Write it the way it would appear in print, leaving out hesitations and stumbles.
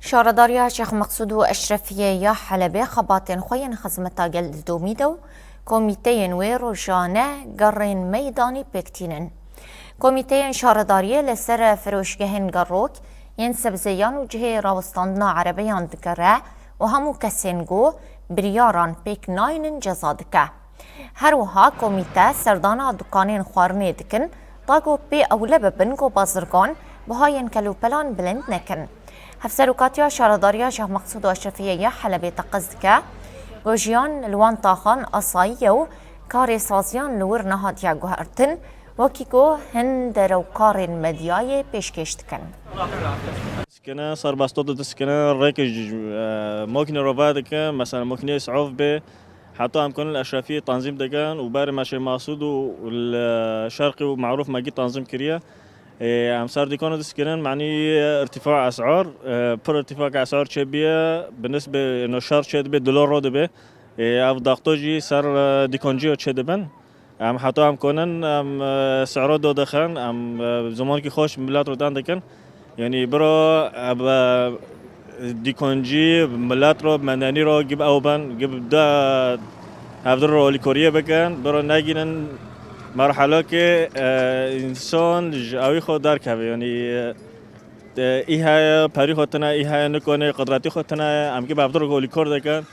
شارداریا شیخ مقصود و اشرفیه یا حلبه خباتین خوین خزمتا گل دومیدو کمیته نوی روشانه گرین میدانی پکتینن. کمیته شارداریه لسر فروشگهن گروک ین سبزیان و جه راوستاندنا عربیان دکره و همو کسینگو بریاران پیک ناینن جزادکه. هروها کمیته سردانا دکانین خوارنه دکن تاگو پی اوله ببنگو بازرگان بهاین کلوپلان بلند نکن. هفسروکاتیا شارداریا شیخ مقصود و اشرفیه یا حلبه تقصدکه گوژیان لوان تاخان اصاییه و کار سازیان لور نهادیا گوهرتن وکیگو هند روکار مدیای پیشکشت کن. سكنة صار بسطوط سكنة ركج ممكن رباط كان مثلا ممكن يسعف به حتى أمكن الأشرفية تنظيم دكان وبار ماشي مقصود والشرقي ومعروف ما جي تنظيم كريا أمصار دي كانوا سكنة معني ارتفاع أسعار بر ارتفاع أسعار شبيه بالنسبة إنه شهر شد به دولار رود به أو ضغطوجي صار ديكونجيو شد بن ام حتی هم کنن ام سعرات داده خن ام زمان که خوش ملت رو دندکن یعنی برا دیکنجی ملت رو مندانی رو گب اوبن گب دا هفدر رو لیکوریه بکن برا نگینن مرحله که انسان جاوی خود درک هست یعنی ایها پری خودتنه ایها نکنه قدرتی خودتنه ام گب هفدر رو لیکور دکن